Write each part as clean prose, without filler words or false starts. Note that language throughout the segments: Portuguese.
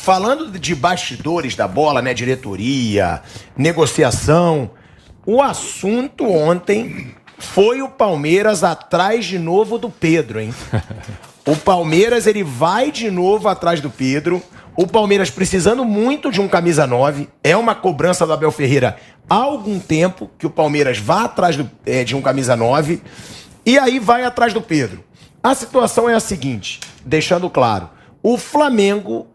falando de bastidores da bola, né? Diretoria, negociação. O assunto ontem foi o Palmeiras atrás de novo do Pedro, hein? O Palmeiras, ele vai de novo atrás do Pedro. O Palmeiras precisando muito de um camisa 9. É uma cobrança do Abel Ferreira há algum tempo que o Palmeiras vá atrás de um camisa 9. E aí vai atrás do Pedro. A situação é a seguinte, deixando claro. O Flamengo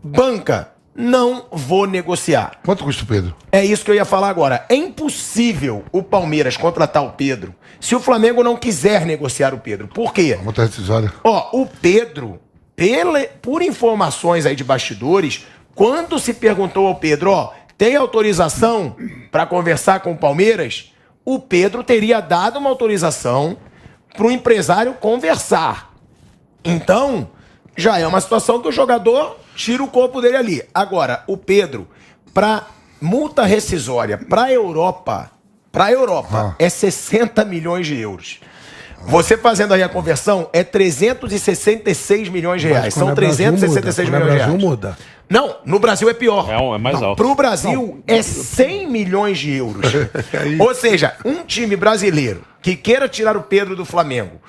banca, não vou negociar. Quanto custa o Pedro? É isso que eu ia falar agora. É impossível o Palmeiras contratar o Pedro se o Flamengo não quiser negociar o Pedro. Por quê? Multa rescisória. Ó, o Pedro, por informações aí de bastidores, quando se perguntou ao Pedro, ó, tem autorização para conversar com o Palmeiras? O Pedro teria dado uma autorização para o empresário conversar. Então, já é uma situação que o jogador tira o corpo dele ali. Agora, o Pedro, para multa rescisória para a Europa, é 60 milhões de euros. Você fazendo aí a conversão, é 366 milhões de reais. São 366 milhões de reais. Muda. Não, no Brasil é pior. É mais alto. Para o Brasil é 100 milhões de euros. Ou seja, um time brasileiro que queira tirar o Pedro do Flamengo,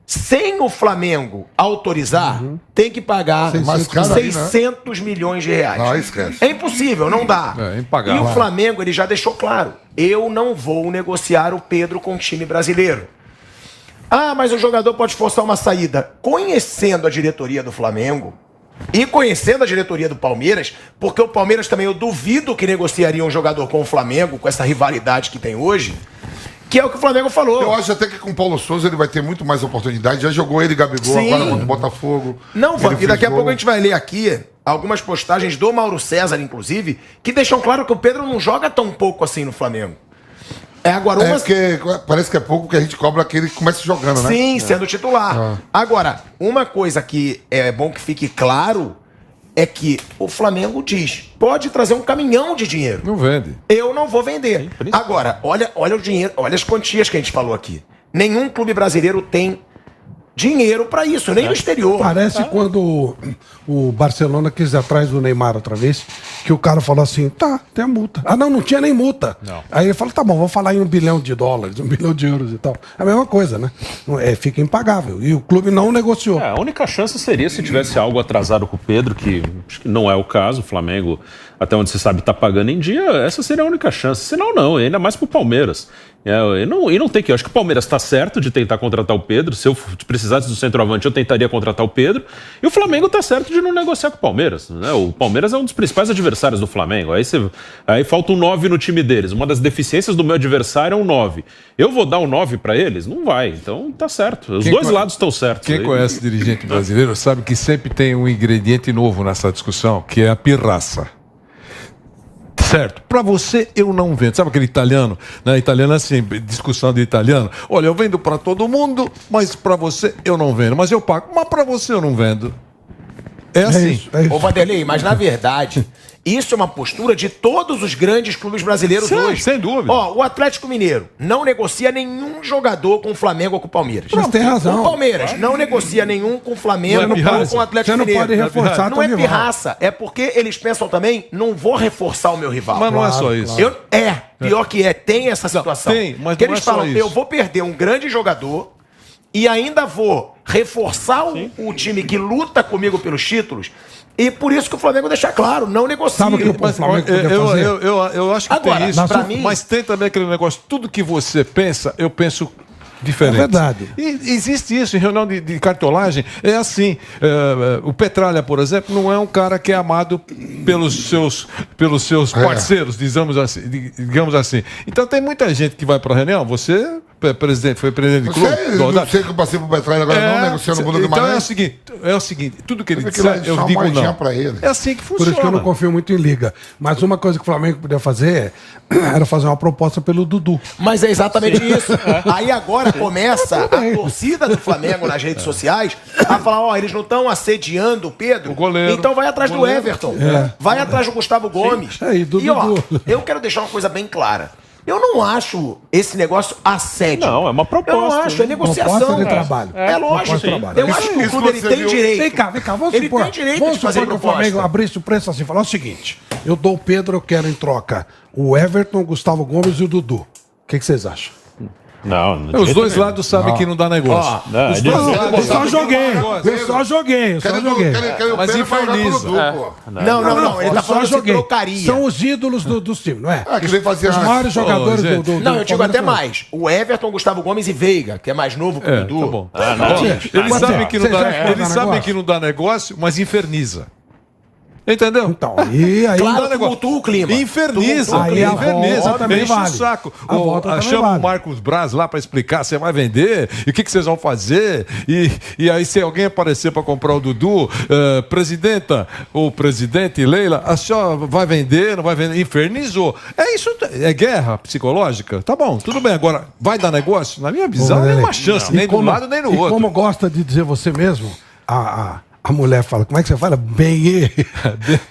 sem o Flamengo autorizar, tem que pagar 600 milhões de reais. Não, esquece. É impossível, não dá. É impagável. E o Flamengo, ele já deixou claro, eu não vou negociar o Pedro com o time brasileiro. Ah, mas o jogador pode forçar uma saída. Conhecendo a diretoria do Flamengo e conhecendo a diretoria do Palmeiras, porque o Palmeiras também, eu duvido que negociaria um jogador com o Flamengo, com essa rivalidade que tem hoje, que é o que o Flamengo falou. Eu acho até que com o Paulo Souza ele vai ter muito mais oportunidade. Já jogou ele, Gabigol, Sim. agora contra o Botafogo. Não, e daqui a pouco a gente vai ler aqui algumas postagens do Mauro César, inclusive, que deixam claro que o Pedro não joga tão pouco assim no Flamengo. Agora, porque parece que é pouco que a gente cobra que ele começa jogando, né? Sim, sendo titular. Agora, uma coisa que é bom que fique claro é que o Flamengo diz, pode trazer um caminhão de dinheiro. Não vende. Eu não vou vender. Agora, olha o dinheiro, olha as quantias que a gente falou aqui. Nenhum clube brasileiro tem dinheiro pra isso, nem no exterior. Parece quando o Barcelona quis ir atrás do Neymar outra vez, que o cara falou assim, tá, tem a multa. Ah, não tinha nem multa. Não. Aí ele falou, tá bom, vamos falar em $1 bilhão, $1 bilhão e tal. É a mesma coisa, né? Fica impagável. E o clube não negociou. A única chance seria se tivesse algo atrasado com o Pedro, que acho que não é o caso. O Flamengo, até onde se sabe, tá pagando em dia. Essa seria a única chance. Senão não, ainda mais pro Palmeiras. E não tem que. Eu acho que o Palmeiras está certo de tentar contratar o Pedro. Se eu precisasse do centroavante, eu tentaria contratar o Pedro. E o Flamengo está certo de não negociar com o Palmeiras, né? O Palmeiras é um dos principais adversários do Flamengo. Aí falta um 9 no time deles. Uma das deficiências do meu adversário é um 9. Eu vou dar um 9 para eles? Não vai. Então tá certo. Os dois lados estão certos. Quem conhece dirigente brasileiro sabe que sempre tem um ingrediente novo nessa discussão, que é a pirraça. Certo, para você eu não vendo. Sabe aquele italiano? Né? Italiano assim, discussão de italiano. Olha, eu vendo para todo mundo, mas para você eu não vendo. Mas eu pago, mas para você eu não vendo. É assim. É isso. Ô, Vanderlei, mas na verdade, isso é uma postura de todos os grandes clubes brasileiros Sim, hoje. sem dúvida. Ó, o Atlético Mineiro não negocia nenhum jogador com o Flamengo ou com o Palmeiras. Mas tem razão. O Palmeiras não negocia nenhum com o Flamengo Não é ou com o Atlético Você não Mineiro. pode reforçar Não é teu rival. pirraça, é porque eles pensam também, não vou reforçar o meu rival. Mas não é só isso. Pior que tem essa situação. tem, mas que não eles é só falam, isso. eu vou perder um grande jogador e ainda vou reforçar o time que luta comigo pelos títulos. E por isso que o Flamengo deixa claro, não negocia. Sabe o que o Flamengo podia fazer? Eu acho que Agora, tem isso, pra mim- mas tem também aquele negócio, tudo que você pensa, eu penso diferente. É verdade. E existe isso em reunião de cartolagem. É assim, o Petralha, por exemplo, não é um cara que é amado pelos seus parceiros, digamos assim. Então tem muita gente que vai para a reunião, você foi presidente do clube. Não sei que eu passei pro Petróleo agora, não negociando o Bruno então Guimarães. é o seguinte, tudo que ele Tem que lá disser, eu deixar digo uma moedinha não. pra ele. É assim que Por funciona. isso que eu não confio muito em liga. Mas uma coisa que o Flamengo podia fazer era fazer uma proposta pelo Dudu. Mas é exatamente isso. Aí agora começa a torcida do Flamengo nas redes sociais a falar, ó, eles não estão assediando o Pedro, O goleiro. então vai atrás do Everton, vai atrás do Gustavo Gomes. É, e do ó, Dudu. eu quero deixar uma coisa bem clara. Eu não acho esse negócio assédio. Não, é uma proposta. Eu não acho, é negociação. Proposta de trabalho. É lógico. Proposta de trabalho. Eu acho que o clube ele tem direito. Vem cá, vamos Ele supor. tem direito Vamos de fazer supor que o proposta. Flamengo abrisse o preço assim, falar o seguinte: eu dou o Pedro, eu quero em troca o Everton, o Gustavo Gomes e o Dudu. O que vocês acham? Não, Os dois lados sabem que não dá negócio. Não, Os dois eles- lados Eu só sabem que não joguei. dá negócio. Eu só joguei. Mas inferniza. Não, ele tá Eu só falando se joguei. trocaria. São os ídolos dos times, não é? Ah, que nem fazia Os maiores jogadores gente. do Não, eu digo até Palmeiras. mais. O Everton, Gustavo Gomes e Veiga, que é mais novo que o É, Dudu. tá bom. Ó, Eles Pode sabem ser. que não Vocês dá, acham que não eles dá sabem negócio? que não dá negócio, mas inferniza. Entendeu? Então, e aí... Claro, Não dá negócio. tumultua o clima. Inferniza. Aí a Inferniza. volta também Enche o vale. saco. A volta também Chama vale. o Marcos Braz lá pra explicar, você vai vender, e o que vocês vão fazer, e aí se alguém aparecer pra comprar o Dudu, presidenta ou presidente Leila, a senhora vai vender, não vai vender, infernizou. É isso, é guerra psicológica? Tá bom, tudo bem. Agora, vai dar negócio? Na minha visão, Ô, não é Lelê, uma chance, e nem como- do lado, nem no e outro. como gosta de dizer você mesmo, a mulher fala, como é que você fala? Bem,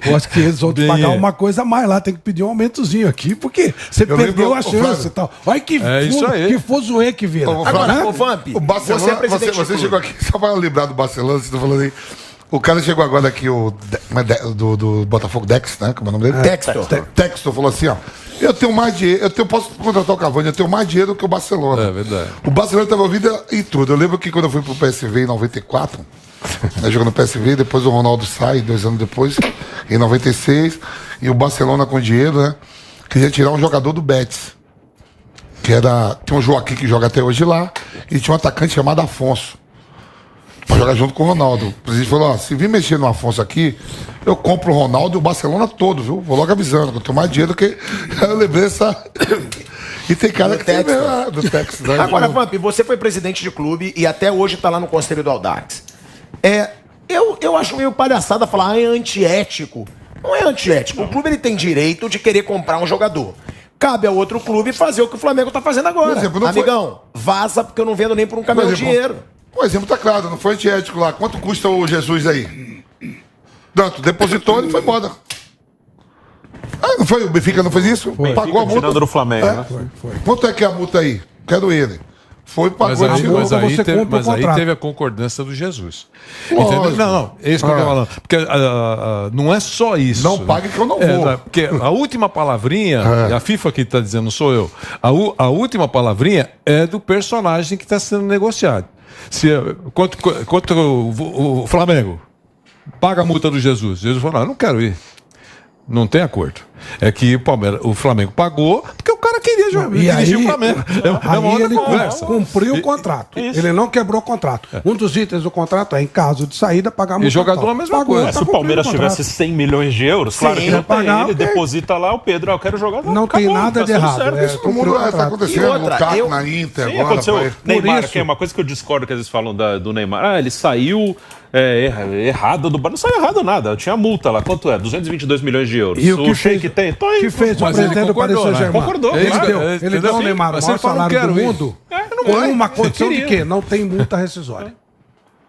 eu acho que eles vão te Bem, pagar uma coisa a mais lá, tem que pedir um aumentozinho aqui, porque você Eu perdeu lembro, a ô, chance Flávio, e tal. Olha que, é isso aí. que fuzuê que vira. Ô, Agora, Flávio, ô Vamp, O Barcelona, você é presidente você do clube. chegou aqui, só para lembrar do Barcelona, você tá falando aí. O cara chegou agora aqui, do Botafogo, Dex, né? Como é o nome dele? Textor falou assim, ó. Eu tenho mais dinheiro, posso contratar o Cavani, eu tenho mais dinheiro que o Barcelona. É verdade. O Barcelona estava ouvindo em tudo. Eu lembro que quando eu fui pro PSV em 94, né, jogando no PSV, depois o Ronaldo sai, 2 anos depois, em 96, e o Barcelona com dinheiro, né? Queria tirar um jogador do Betis. Que era. Tem um Joaquim que joga até hoje lá, e tinha um atacante chamado Afonso. Pra jogar junto com o Ronaldo. O presidente falou, ó, se vir mexer no Afonso aqui, eu compro o Ronaldo e o Barcelona todo, viu? Vou logo avisando, que eu tenho mais dinheiro que... Eu lembrei essa... E tem cara que tem do Texas. Né? Agora, Vamp, você foi presidente de clube e até hoje tá lá no Conselho do Audax. Eu acho meio palhaçada falar, é antiético. Não é antiético. O clube ele tem direito de querer comprar um jogador. Cabe ao outro clube fazer o que o Flamengo tá fazendo agora. Por exemplo, não foi- Amigão, vaza porque eu não vendo nem por um caminhão de dinheiro. O exemplo tá claro, não foi antiético lá. Quanto custa o Jesus aí? Tanto, depositou e foi embora. Ah, não foi? O Benfica não fez isso? Pagou a multa. tirando do Flamengo, né? Quanto é que é a multa aí? Quero ele. Foi, pagou, Mas aí, tirou. mas aí você teve, compra o mas aí contrato. teve a concordância do Jesus. Lógico. Entendeu? Não, é isso que eu tô falando. Porque não é só isso. Não pague que eu não vou. Porque a última palavrinha, a FIFA que está dizendo, não sou eu, a última palavrinha é do personagem que está sendo negociado. Quanto o Flamengo paga a multa do Jesus? Jesus falou, não, eu não quero ir. Não tem acordo. É que o Flamengo pagou porque o cara queria dirigir o Flamengo. É uma Aí outra ele conversa. cumpriu o contrato. Ele não quebrou o contrato. Um dos itens do contrato é, em caso de saída, pagar a multa. jogador total. a mesma Pagou, coisa. tá Se o cumprindo Palmeiras contrato. tivesse 100 milhões de euros, claro que não tem. pagar, Ele ok. deposita lá, o Pedro, eu quero jogar. Não tem nada tá de tudo errado, certo. é, Isso Todo mundo cumpriu o tá contrato. acontecendo. E outra, Lukaku eu- na Inter Sim, agora. aconteceu. pai. Neymar, isso- que é uma coisa que eu discordo que eles falam do Neymar. Ah, ele saiu errado do bar. Não saiu errado nada. Tinha multa lá. Quanto é? 222 milhões de euros. E o que Sheik fez- tem? Tô aí. que fez o Mas ele presidente do Paris concordou, né? Saint-Germain? Concordou, Ele claro. deu, Entendeu? ele deu ao Neymar o Mas maior ele falou, salário não do quero ir. mundo não com vai. uma condição Ele de queria. quê? Não tem multa rescisória.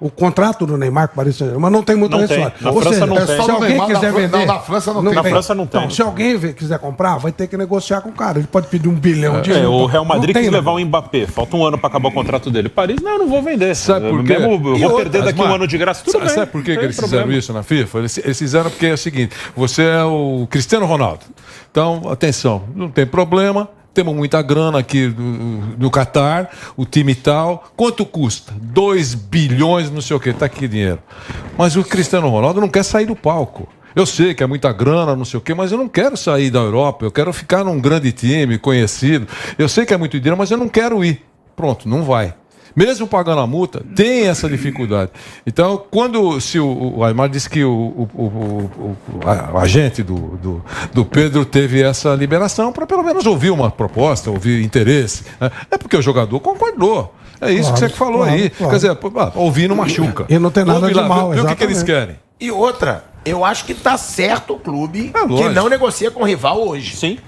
O contrato do Neymar com o Paris Saint-Germain, mas não tem multa Não tem. rescisória. Na Ou França seja, não É tem. só se no alguém Neymar, quiser vender... Não, na França não tem. Na França não tem. Então, se alguém quiser comprar, vai ter que negociar com o cara. Ele pode pedir 1 bilhão de euros. O Real Madrid Não tem, quis né? levar o Mbappé. Falta um ano para acabar o contrato dele. Paris, não, eu não vou vender. Sabe por quê? Mesmo, eu E vou outra, perder daqui Asmar, um ano de graça. Tudo bem. Sabe por que não tem eles fizeram problema. isso na FIFA? Eles fizeram porque é o seguinte: você é o Cristiano Ronaldo. Então, atenção, não tem problema. Temos muita grana aqui no Catar, o time tal. Quanto custa? 2 bilhões, não sei o quê. Tá aqui dinheiro. Mas o Cristiano Ronaldo não quer sair do palco. Eu sei que é muita grana, não sei o quê, mas eu não quero sair da Europa. Eu quero ficar num grande time, conhecido. Eu sei que é muito dinheiro, mas eu não quero ir. Pronto, não vai. Mesmo pagando a multa, tem essa dificuldade. Então, se o Aymar disse que o agente do Pedro teve essa liberação para pelo menos ouvir uma proposta, ouvir interesse, né? É porque o jogador concordou. É isso Claro, que você falou claro, aí. claro. Quer dizer, ouvir não machuca. E não tem nada Ouve de lá, mal, vê o que eles exatamente. querem. E outra, eu acho que tá certo o clube que lógico. não negocia com o rival hoje. Sim.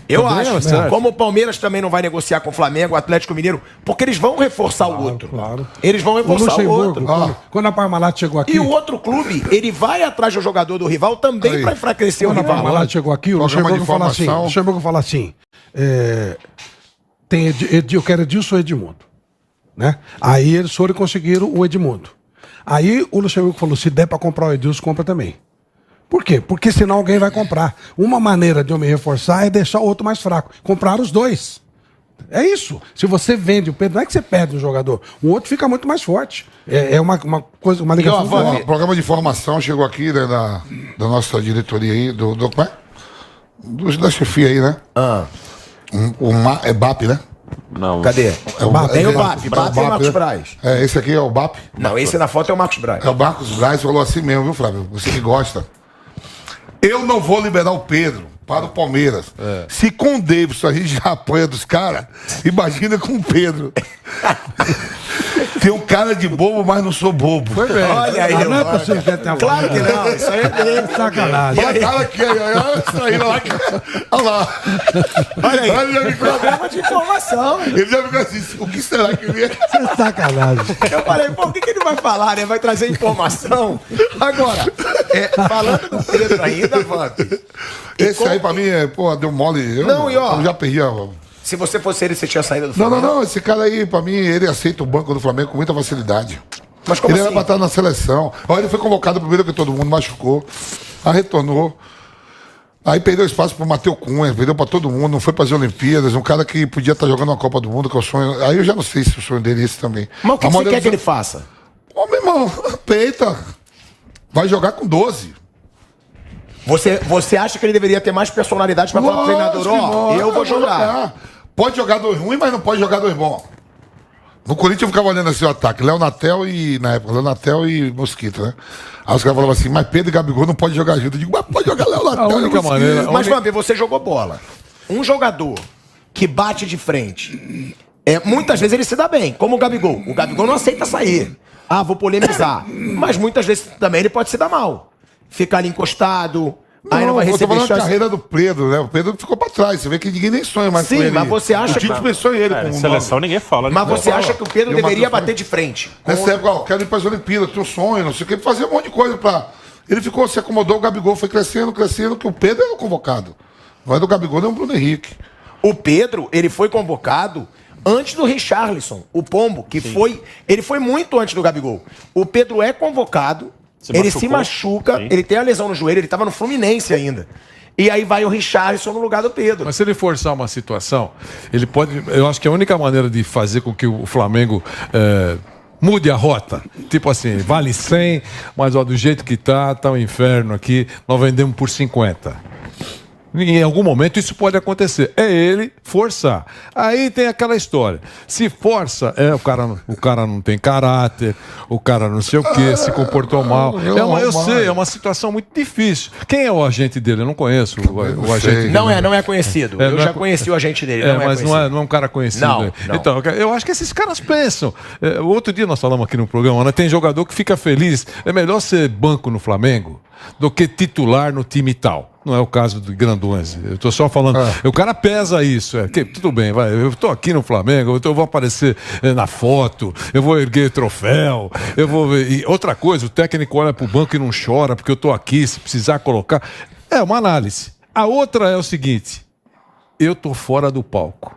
Eu Também acho. é certo. Como o Palmeiras também não vai negociar com o Flamengo, o Atlético Mineiro, porque eles vão reforçar o outro. claro. Eles vão O reforçar o Luxemburgo, outro. quando a Parmalat chegou aqui... E o outro clube, ele vai atrás do jogador do rival também Aí. para enfraquecer o Quando a rival. Parmalat chegou aqui, o Programa de Luxemburgo fala assim, informação. o Luxemburgo fala assim, eu quero Edilson ou Edmundo. Né? Aí eles foram e conseguiram o Edmundo. Aí o Luxemburgo falou, se der para comprar o Edilson, compra também. Por quê? Porque senão alguém vai comprar. Uma maneira de eu me reforçar é deixar o outro mais fraco. Comprar os dois. É isso. Se você vende o Pedro, não é que você perde um jogador. O outro fica muito mais forte. É uma coisa, uma ligação. O programa de informação chegou aqui, né, da nossa diretoria aí, da chefia aí, né? É BAP, né? Não. Cadê? Tem o BAP. BAP é o Marcos né? Braz. Esse aqui é o BAP? Não, esse na foto é o Marcos Braz. É o Marcos Braz, falou assim mesmo, viu, Flávio? Você que gosta. Eu não vou liberar o Pedro para o Palmeiras. Se com o Davidson a gente já apanha dos caras, imagina com o Pedro. Tem um cara de bobo, mas não sou bobo. Foi bem. Olha aí, não é possível que tenha claro que não, isso aí é sacanagem. Olha a cara aqui, olha isso aí, olha lá. Olha aí, Olha, ele programa de informação. já ficou assim, o que será que ele é? Sacanagem. Eu falei, pô, o que ele vai falar, né? Vai trazer informação. Agora, falando do Pedro ainda, Vamp. Esse aí pra mim, deu mole. Eu já perdi a... Se você fosse ele, você tinha saído do Flamengo? Não, esse cara aí, pra mim, ele aceita o banco do Flamengo com muita facilidade. Mas como ele assim? era pra estar na seleção. Olha, ele foi convocado primeiro que todo mundo, machucou. Aí retornou. Aí perdeu espaço pro Matheus Cunha, perdeu pra todo mundo, não foi pras Olimpíadas. Um cara que podia estar jogando uma Copa do Mundo, que é o sonho. Aí eu já não sei se o sonho dele é esse também. Mas o que você quer que ele faça? Ô, meu irmão, peita. Vai jogar com 12. Você acha que ele deveria ter mais personalidade pra falar pro treinador, eu vou jogar. Pode jogar 2 ruins, mas não pode jogar 2 bons. No Corinthians eu ficava olhando assim o ataque. Léo Natel e, na época, Léo Natel e Mosquito, né? Aí os caras falavam assim, mas Pedro e Gabigol não pode jogar junto. Eu digo, mas pode jogar Léo Natel. A única maneira... Mas, Vamp, você jogou bola. Um jogador que bate de frente, muitas vezes ele se dá bem, como o Gabigol. O Gabigol não aceita sair. Vou polemizar. Mas muitas vezes também ele pode se dar mal. Ficar ali encostado... Aí não vai receber chance. A carreira do Pedro, né? O Pedro ficou pra trás. Você vê que ninguém nem sonha mais com ele. Sim, mas você acha que... O Tite pensou em ele como seleção ninguém fala. Mas você acha que o Pedro deveria bater de frente? Nessa época, quero ir pras Olimpíadas, tenho um sonho, não sei o que. Fazer um monte de coisa pra... Ele ficou, se acomodou, o Gabigol foi crescendo, que o Pedro era o convocado. Não é do Gabigol, nem o Bruno Henrique. O Pedro, ele foi convocado antes do Richarlison, o Pombo, que foi... Ele foi muito antes do Gabigol. O Pedro é convocado... Ele se machuca, sim. Ele tem a lesão no joelho, ele estava no Fluminense ainda. E aí vai o Richarlison no lugar do Pedro. Mas se ele forçar uma situação, ele pode... Eu acho que a única maneira de fazer com que o Flamengo mude a rota, tipo assim, vale 100, mas do jeito que tá um inferno aqui, nós vendemos por 50. Em algum momento isso pode acontecer. É ele forçar. Aí tem aquela história. Se força, o cara não tem caráter, o cara não sei o quê, se comportou mal. Eu sei, é uma situação muito difícil. Quem é o agente dele? Eu não conheço o agente dele. Não é conhecido. Eu já conheci o agente dele. Mas não é um cara conhecido. Não. Então, eu acho que esses caras pensam. Outro dia nós falamos aqui no programa, né? Tem jogador que fica feliz. É melhor ser banco no Flamengo do que titular no time tal. Não é o caso do Grandões. Eu estou só falando. O cara pesa isso. Tudo bem, vai. Eu estou aqui no Flamengo, eu vou aparecer na foto, eu vou erguer troféu, eu vou. E outra coisa, o técnico olha pro banco e não chora, porque eu estou aqui, se precisar colocar. É uma análise. A outra é o seguinte: eu estou fora do palco.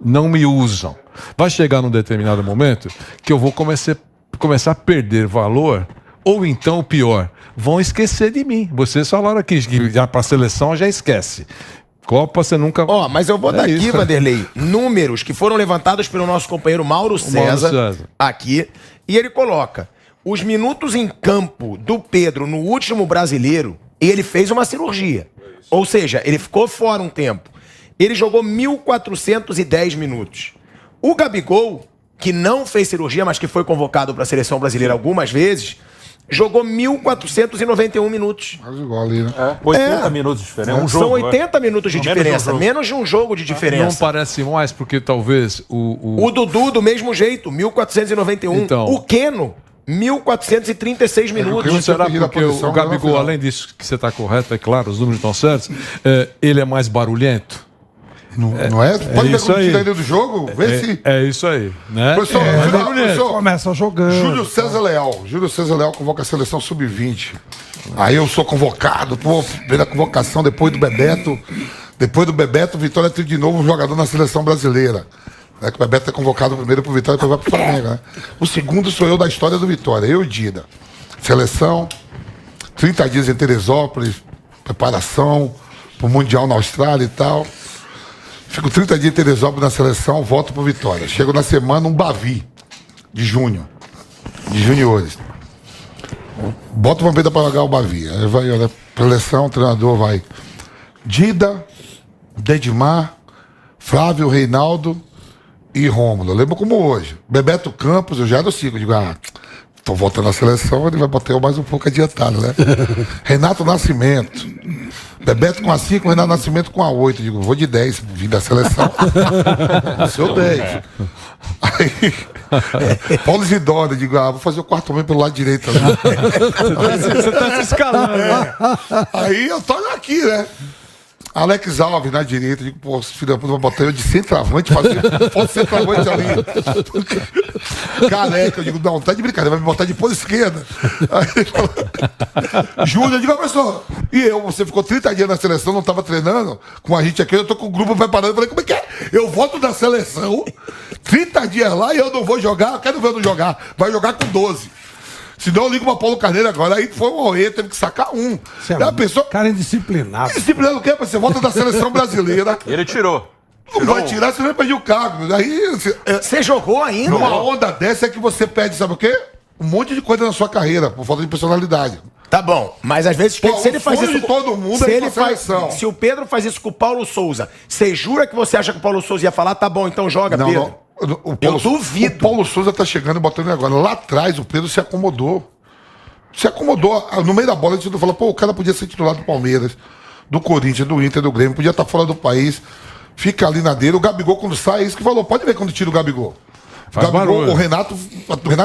Não me usam. Vai chegar num determinado momento que eu vou começar a perder valor, ou então o pior. Vão esquecer de mim. Vocês falaram aqui que já para a seleção já esquece. Copa você nunca... Mas eu vou dar aqui, Vanderlei, números que foram levantados pelo nosso companheiro Mauro César, aqui, e ele coloca os minutos em campo do Pedro no último Brasileiro, e ele fez uma cirurgia. Ou seja, ele ficou fora um tempo. Ele jogou 1.410 minutos. O Gabigol, que não fez cirurgia, mas que foi convocado para a seleção brasileira algumas vezes, jogou 1.491 minutos. Mas igual ali, né? 80 minutos de diferença. Um jogo, são 80 minutos de diferença. Menos de um jogo de diferença. Não parece mais, porque talvez o Dudu, do mesmo jeito, 1.491. Então, o Keno, 1.436 minutos. Não será porque o Gabigol, além disso que você está correto, é claro, os números estão certos, ele é mais barulhento? Não é? Pode ver como tira ele do jogo? Vê se... É isso aí, né? Professor, começa jogando. Júlio César Leal convoca a seleção sub-20. Aí eu sou convocado, pela convocação depois do Bebeto. Depois do Bebeto, o Vitória tem de novo um jogador na seleção brasileira. Né, que o Bebeto é convocado primeiro pro Vitória, depois vai pro Flamengo. Né? O segundo sou eu da história do Vitória, eu e Dida. Seleção, 30 dias em Teresópolis, preparação pro Mundial na Austrália e tal. Fico 30 dias em Teresópolis na seleção, volto pro Vitória. Chego na semana, um Bavi, de junho, de juniores. Bota uma venda pra jogar o Bavi. Aí vai, olha, seleção, o treinador vai. Dida, Dedimar, Flávio, Reinaldo e Rômulo. Eu lembro como hoje. Bebeto Campos, eu já era o 5. Digo, tô voltando à seleção, ele vai bater mais um pouco adiantado, né? Renato Nascimento. Bebeto com a 5, Renato Nascimento com a 8. Digo, vou de 10, vim da seleção. Seu 10. Aí, Paulo Isidoro, digo, vou fazer o quarto homem pelo lado direito. Né? Você tá se escalando. Aí eu tô aqui, né? Alex Alves na direita, digo, pô, filho da puta, vai botar eu de centroavante, pode centroavante ali. Careca, eu digo, não, tá de brincadeira, vai me botar de ponta esquerda. Aí ele fala, Júnior, eu digo, professor, e eu, você ficou 30 dias na seleção, não tava treinando com a gente aqui, eu tô com o grupo preparando, eu falei, como é que é? Eu volto da seleção, 30 dias lá e eu não vou jogar, eu quero ver eu não jogar, vai jogar com 12. Senão eu ligo pra Paulo Carneiro agora. Aí foi um roê, teve que sacar um. É pessoa... Cara indisciplinado. Indisciplinado o quê? Você volta da seleção brasileira. Ele tirou. Não vai tirar, você vai perder o cargo. Aí, Você jogou ainda? numa onda dessa é que você perde, sabe o quê? Um monte de coisa na sua carreira, por falta de personalidade. Tá bom, mas às vezes Pô, se ele faz isso de todo mundo se é ele pra faz, seleção. se o Pedro faz isso com o Paulo Souza, você jura que você acha que o Paulo Souza ia falar, tá bom, então joga, Não, Pedro? não. Eu duvido. O Paulo Souza tá chegando e botando agora. Lá atrás, o Pedro se acomodou. Se acomodou. No meio da bola, a gente falou, pô, o cara podia ser titular do Palmeiras, do Corinthians, do Inter, do Grêmio, podia estar fora do país, fica ali na dele. O Gabigol, quando sai, é isso que falou. Pode ver quando tira o Gabigol. Faz barulho. O Renato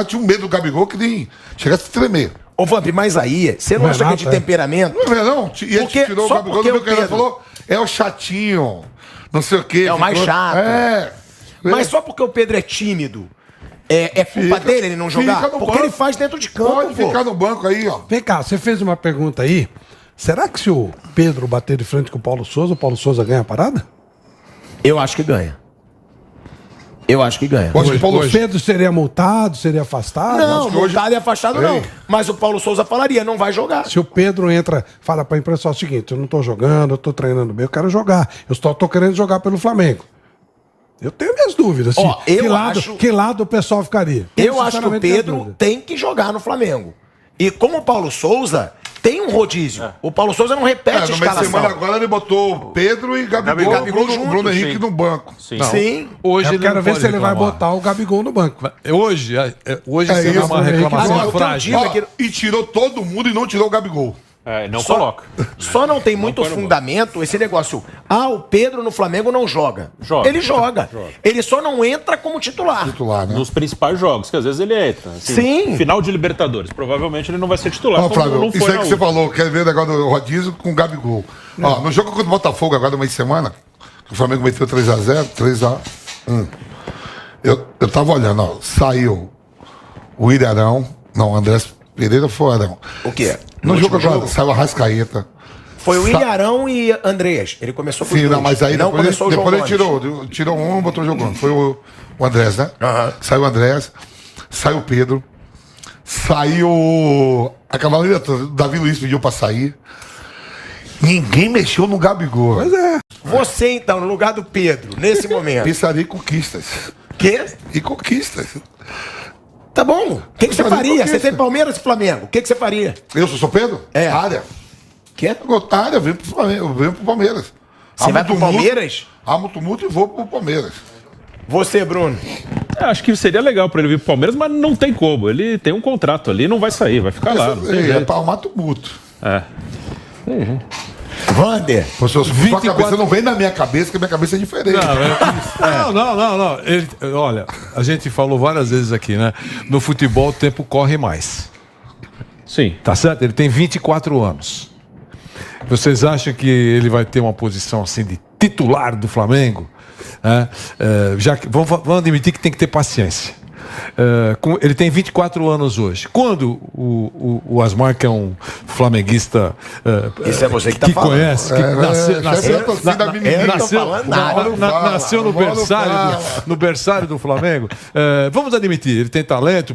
tinha um medo do Gabigol que nem chegasse a tremer. Ô, Vamp, mas aí, você não acha que é de temperamento? Não é não? E ele Porque- tirou o só Gabigol, porque não viu o que ele Pedro- falou? É o chatinho, não sei o quê. É o mais chato. É. Mas só porque o Pedro é tímido, é culpa Fica- dele ele não jogar? fica no Porque banco. ele faz dentro de campo, Pode pô. ficar no banco aí, ó. Vem cá, você fez uma pergunta aí. Será que se o Pedro bater de frente com o Paulo Souza ganha a parada? Eu acho que ganha. Eu acho que ganha. Acho que o Paulo O Pedro seria multado, seria afastado? Não, acho que hoje- multado e afastado não. Ei. Mas o Paulo Souza falaria, não vai jogar. Se o Pedro entra, fala pra imprensa o seguinte, eu não tô jogando, eu tô treinando bem, eu quero jogar. Eu só tô querendo jogar pelo Flamengo. Eu tenho minhas dúvidas. Ó, eu que acho- lado o pessoal ficaria? Eu acho que o sinceramente, minhas Pedro dúvidas. tem que jogar no Flamengo. E como o Paulo Souza tem um rodízio. O Paulo Souza não repete a No meio de semana escalação. agora ele botou Pedro e Gabigol, Gabigol Bruno, junto, Bruno Henrique sim. no banco. Sim. Sim. Hoje Eu ele quero não ver pode se ele vai reclamar. botar o Gabigol no banco. Hoje É será isso, uma né? reclamação Agora, o teu frágil. time- Ó, e tirou todo mundo e não tirou o Gabigol. Não Só- coloca. Só não tem muito põe no fundamento esse negócio. O Pedro no Flamengo não joga. Joga. Ele joga. Ele só não entra como titular. Titular, né? Nos principais jogos, que às vezes ele entra. Assim, Sim. Final de Libertadores. Provavelmente ele não vai ser titular. Ó, como Flávio, não isso foi aí na que você última. falou, quer ver o negócio do rodízio com o Gabigol. Ó, no jogo contra o Botafogo, agora no meio de semana, que o Flamengo meteu 3x0, 3x1. Eu tava olhando, ó, saiu o Ilharão, não, o Andrés Pereira foi o Arão. O quê? No jogo último agora, saiu a Rascaeta. Foi o Ilharão e Andreas. Ele começou com os Sim, não, dois. mas aí não depois, começou o depois ele João tirou um, botou jogando. Foi o Andrés, né? Aham. Saiu o Andrés, saiu o Pedro, saiu a cavaleira toda. O Davi Luiz pediu pra sair. Ninguém mexeu no Gabigol. Pois é. Você, então, no lugar do Pedro, nesse momento. Pensaria em conquistas. Quê? E conquistas. Tá bom. O que você Fazer faria? conquista. Você tem Palmeiras e Flamengo. O que você faria? Eu sou Pedro? É. Área. Quê? Área, vem pro Flamengo, vem pro Palmeiras. Você vai pro Palmeiras? Amo tumulto e vou pro Palmeiras. Você, Bruno. Acho que seria legal pra ele vir pro Palmeiras, mas não tem como. Ele tem um contrato ali, não vai sair, vai ficar lá. Não tem É jeito. pra arrumar tumulto. É. Vander. Sua 24 cabeça não vem na minha cabeça, que a minha cabeça é diferente. Não. Olha, a gente falou várias vezes aqui, né? No futebol o tempo corre mais. Sim. Tá certo? Ele tem 24 anos. Vocês acham que ele vai ter uma posição assim de titular do Flamengo? Vamos admitir que tem que ter paciência. Ele tem 24 anos hoje. Quando o Asmar, que é um flamenguista Isso é você que tá falando. conhece, que nasceu no berçário do Flamengo, vamos admitir, ele tem talento,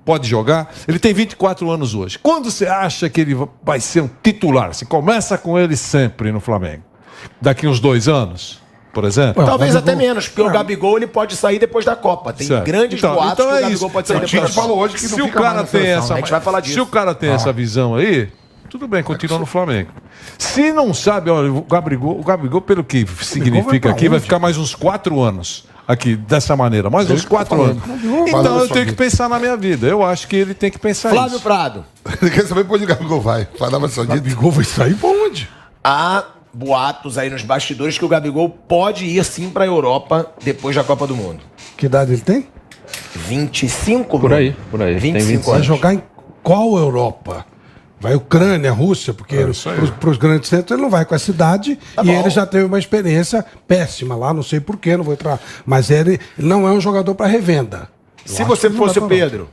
pode jogar, ele tem 24 anos hoje. Quando você acha que ele vai ser um titular? Você começa com ele sempre no Flamengo. Daqui uns 2 anos, por exemplo? Talvez até menos, porque o Gabigol ele pode sair depois da Copa. Tem grandes boatos que o Gabigol pode sair depois da Copa. Falou hoje que Se o cara tem essa, a gente vai falar disso. Se o cara tem essa visão aí, tudo bem, continua no Flamengo. Se não sabe, olha, o Gabigol, pelo que significa aqui, vai ficar mais uns 4 anos. Aqui, dessa maneira, mais uns 4 anos. Então eu tenho que pensar na minha vida. Eu acho que ele tem que pensar Flávio isso. Prado. Ele quer saber pra onde o Gabigol vai. O Gabigol vai sair pra onde? Há boatos aí nos bastidores que o Gabigol pode ir sim pra Europa depois da Copa do Mundo. Que idade ele tem? 25? Por aí. Tem 25 Vai anos. jogar em qual Europa? Vai Ucrânia, Rússia, porque para os grandes centros ele não vai com essa idade e ele já teve uma experiência péssima lá, não sei porquê, não vou entrar. Mas ele não é um jogador para revenda. Se você fosse o Pedro,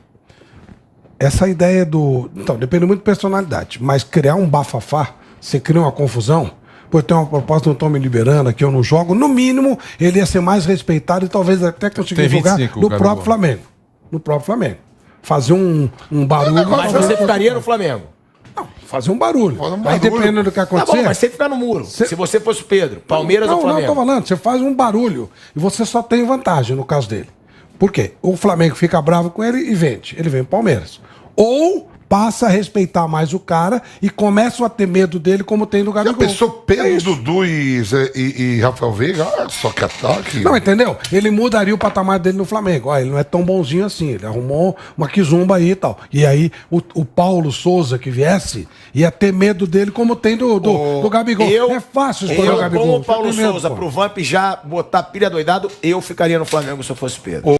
essa ideia do... Então, depende muito de personalidade, mas criar um bafafá, você cria uma confusão, pô, tem uma proposta, não estão me liberando aqui, eu não jogo, no mínimo ele ia ser mais respeitado e talvez até conseguir jogar no próprio Flamengo. No próprio Flamengo. Fazer um barulho... mas você ficaria no Flamengo. Fazer um barulho. Aí dependendo do que Tá acontecer... bom, mas você ficar no muro. Se você fosse o Pedro, Palmeiras ou Flamengo? Não, tô falando, você faz um barulho e você só tem vantagem no caso dele. Por quê? O Flamengo fica bravo com ele e vende. Ele vem pro Palmeiras. Ou passa a respeitar mais o cara e começam a ter medo dele como tem no Já Gabigol. pensou Pedro, Dudu e Rafael Veiga? Ah, só que ataque. Não, entendeu? Ele mudaria o patamar dele no Flamengo. Ele não é tão bonzinho assim. Ele arrumou uma quizumba aí e tal. E aí o Paulo Souza que viesse ia ter medo dele como tem do Gabigol. É fácil escolher o Gabigol. Como o Paulo Você tem medo, Souza pô. pro Vamp já botar pilha doidado, eu ficaria no Flamengo se eu fosse Pedro.